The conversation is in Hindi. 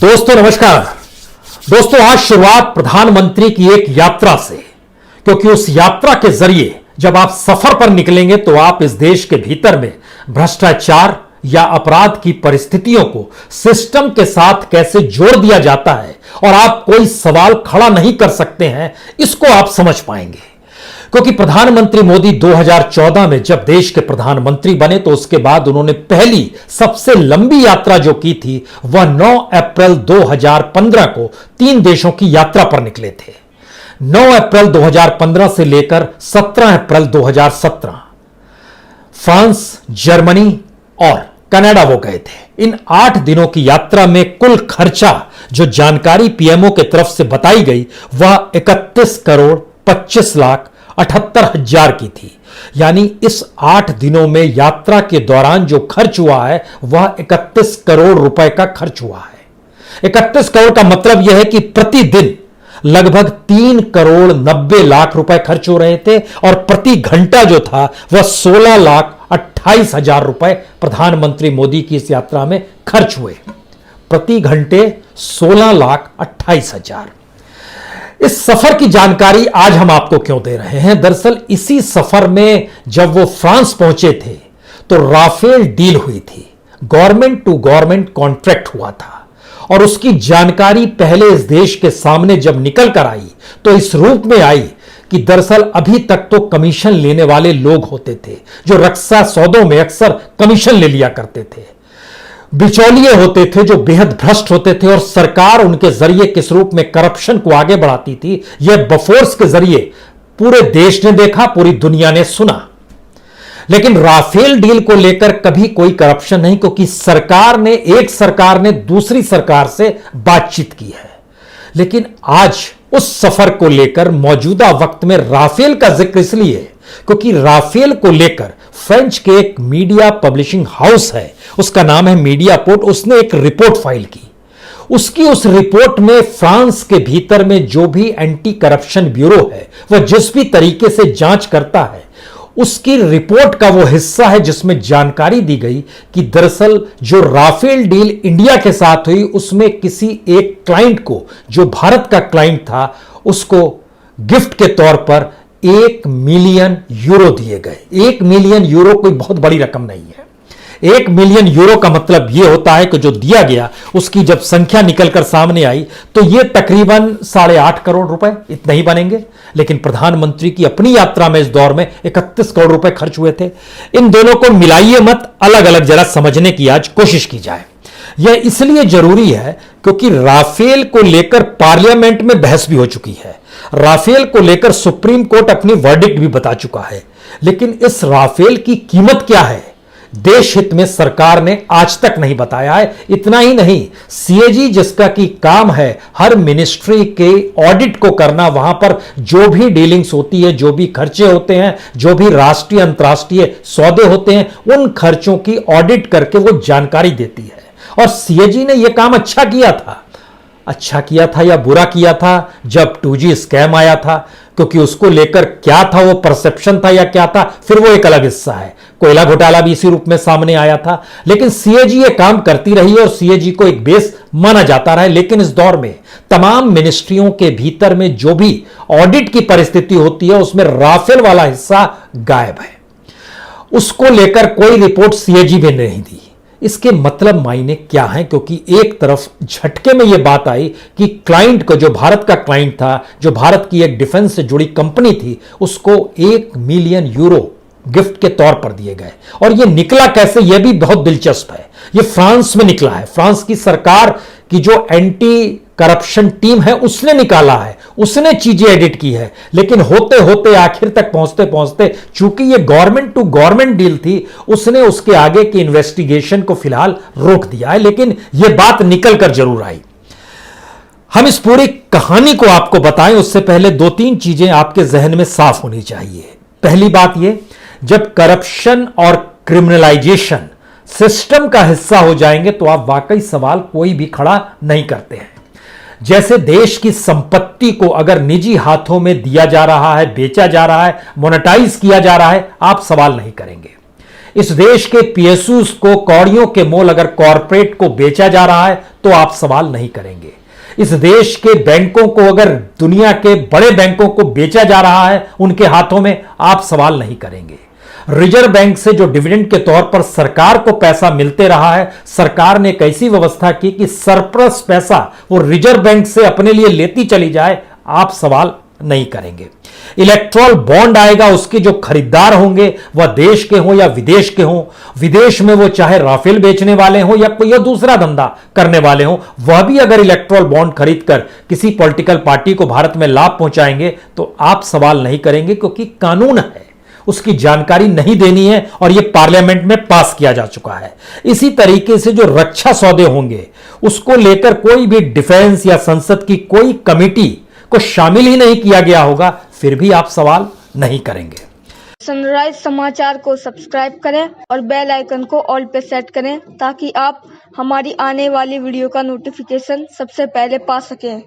दोस्तों नमस्कार। दोस्तों आज शुरुआत प्रधानमंत्री की एक यात्रा से, क्योंकि उस यात्रा के जरिए जब आप सफर पर निकलेंगे तो आप इस देश के भीतर में भ्रष्टाचार या अपराध की परिस्थितियों को सिस्टम के साथ कैसे जोड़ दिया जाता है और आप कोई सवाल खड़ा नहीं कर सकते हैं, इसको आप समझ पाएंगे। क्योंकि प्रधानमंत्री मोदी 2014 में जब देश के प्रधानमंत्री बने तो उसके बाद उन्होंने पहली सबसे लंबी यात्रा जो की थी वह 9 अप्रैल 2015 को 3 देशों की यात्रा पर निकले थे। 9 अप्रैल 2015 से लेकर 17 अप्रैल 2017 फ्रांस, जर्मनी और कनाडा वो गए थे। इन 8 दिनों की यात्रा में कुल खर्चा जो जानकारी पीएमओ की तरफ से बताई गई वह 31 करोड़ 25 लाख 78 हजार की थी। यानी इस 8 दिनों में यात्रा के दौरान जो खर्च हुआ है वह 31 करोड़ रुपए का खर्च हुआ है। 31 करोड़ का मतलब यह है कि प्रतिदिन लगभग 3 करोड़ 90 लाख रुपए खर्च हो रहे थे और प्रति घंटा जो था वह 16 लाख 28 हजार रुपए प्रधानमंत्री मोदी की इस यात्रा में खर्च हुए। प्रति घंटे 16 लाख 28 हजार। इस सफर की जानकारी आज हम आपको क्यों दे रहे हैं? दरअसल इसी सफर में जब वो फ्रांस पहुंचे थे तो राफेल डील हुई थी, गवर्नमेंट टू गवर्नमेंट कॉन्ट्रैक्ट हुआ था और उसकी जानकारी पहले इस देश के सामने जब निकल कर आई तो इस रूप में आई कि दरअसल अभी तक तो कमीशन लेने वाले लोग होते थे जो रक्षा सौदों में अक्सर कमीशन ले लिया करते थे। बिचौलिए होते थे जो बेहद भ्रष्ट होते थे और सरकार उनके जरिए किस रूप में करप्शन को आगे बढ़ाती थी यह बफोर्स के जरिए पूरे देश ने देखा, पूरी दुनिया ने सुना। लेकिन राफेल डील को लेकर कभी कोई करप्शन नहीं, क्योंकि एक सरकार ने दूसरी सरकार से बातचीत की है। लेकिन आज उस सफर को लेकर मौजूदा वक्त में राफेल का जिक्र इसलिए क्योंकि राफेल को लेकर फ्रेंच के एक मीडिया पब्लिशिंग हाउस है, उसका नाम है मीडियापोर्ट, उसने एक रिपोर्ट फाइल की। उस रिपोर्ट में फ्रांस के भीतर में जो भी एंटी करप्शन ब्यूरो है वह जिस भी तरीके से जांच करता है उसकी रिपोर्ट का वो हिस्सा है जिसमें जानकारी दी गई कि दरअसल जो राफेल डील इंडिया के साथ हुई उसमें किसी एक क्लाइंट को, जो भारत का क्लाइंट था, उसको गिफ्ट के तौर पर 1 मिलियन यूरो दिए गए। 1 मिलियन यूरो कोई बहुत बड़ी रकम नहीं है। 1 मिलियन यूरो का मतलब यह होता है कि जो दिया गया उसकी जब संख्या निकलकर सामने आई तो यह तकरीबन 8.5 करोड़ रुपए इतना ही बनेंगे। लेकिन प्रधानमंत्री की अपनी यात्रा में इस दौर में 31 करोड़ रुपए खर्च हुए थे। इन दोनों को मिलाइए मत, अलग अलग जरा समझने की आज कोशिश की जाए। यह इसलिए जरूरी है क्योंकि राफेल को लेकर पार्लियामेंट में बहस भी हो चुकी है। राफेल को लेकर सुप्रीम कोर्ट अपनी वर्डिक्ट भी बता चुका है। लेकिन इस राफेल की कीमत क्या है देश हित में सरकार ने आज तक नहीं बताया है। इतना ही नहीं, सीएजी जिसका की काम है हर मिनिस्ट्री के ऑडिट को करना, वहां पर जो भी डीलिंग्स होती है, जो भी खर्चे होते हैं, जो भी राष्ट्रीय अंतर्राष्ट्रीय सौदे होते हैं, उन खर्चों की ऑडिट करके वो जानकारी देती है। और सीएजी ने यह काम अच्छा किया था या बुरा किया था जब 2G स्कैम आया था, क्योंकि उसको लेकर क्या था, वो परसेप्शन था या क्या था, फिर वो एक अलग हिस्सा है। कोयला घोटाला भी इसी रूप में सामने आया था। लेकिन सीएजी ये काम करती रही और सीएजी को एक बेस माना जाता रहा। लेकिन इस दौर में तमाम मिनिस्ट्रियों के भीतर में जो भी ऑडिट की परिस्थिति होती है उसमें राफेल वाला हिस्सा गायब है। उसको लेकर कोई रिपोर्ट सीएजी ने नहीं दी। इसके मतलब मायने क्या है? क्योंकि एक तरफ झटके में यह बात आई कि क्लाइंट को, जो भारत का क्लाइंट था, जो भारत की एक डिफेंस से जुड़ी कंपनी थी, उसको 1 मिलियन यूरो गिफ्ट के तौर पर दिए गए। और यह निकला कैसे, यह भी बहुत दिलचस्प है। यह फ्रांस में निकला है। फ्रांस की सरकार की जो एंटी करप्शन टीम है उसने निकाला है, उसने चीजें एडिट की है। लेकिन होते होते आखिर तक पहुंचते पहुंचते चूंकि यह गवर्नमेंट टू गवर्नमेंट डील थी, उसने उसके आगे की इन्वेस्टिगेशन को फिलहाल रोक दिया है। लेकिन यह बात निकल कर जरूर आई। हम इस पूरी कहानी को आपको बताएं उससे पहले 2-3 चीजें आपके जहन में साफ होनी चाहिए। पहली बात यह, जब करप्शन और क्रिमिनलाइजेशन सिस्टम का हिस्सा हो जाएंगे तो आप वाकई सवाल कोई भी खड़ा नहीं करते हैं। जैसे देश की संपत्ति को अगर निजी हाथों में दिया जा रहा है, बेचा जा रहा है, मोनेटाइज किया जा रहा है, आप सवाल नहीं करेंगे। इस देश के पीएसयूज को कौड़ियों के मोल अगर कॉरपोरेट को बेचा जा रहा है तो आप सवाल नहीं करेंगे। इस देश के बैंकों को अगर दुनिया के बड़े बैंकों को बेचा जा रहा है उनके हाथों में, आप सवाल नहीं करेंगे। रिजर्व बैंक से जो डिविडेंड के तौर पर सरकार को पैसा मिलते रहा है, सरकार ने एक ऐसी व्यवस्था की कि सरप्लस पैसा वो रिजर्व बैंक से अपने लिए लेती चली जाए, आप सवाल नहीं करेंगे। इलेक्ट्रल बॉन्ड आएगा, उसके जो खरीदार होंगे वह देश के हों या विदेश के हों, विदेश में वो चाहे राफेल बेचने वाले हों या कोई दूसरा धंधा करने वाले हों, वह भी अगर इलेक्ट्रल बॉन्ड खरीदकर किसी पॉलिटिकल पार्टी को भारत में लाभ पहुंचाएंगे तो आप सवाल नहीं करेंगे, क्योंकि कानून है, उसकी जानकारी नहीं देनी है और यह पार्लियामेंट में पास किया जा चुका है। इसी तरीके से जो रक्षा सौदे होंगे उसको लेकर कोई भी डिफेंस या संसद की कोई कमेटी को शामिल ही नहीं किया गया होगा, फिर भी आप सवाल नहीं करेंगे। सनराइज समाचार को सब्सक्राइब करें और बेल आइकन को ऑल पे सेट करें ताकि आप हमारी आने वाली वीडियो का नोटिफिकेशन सबसे पहले पा सकें।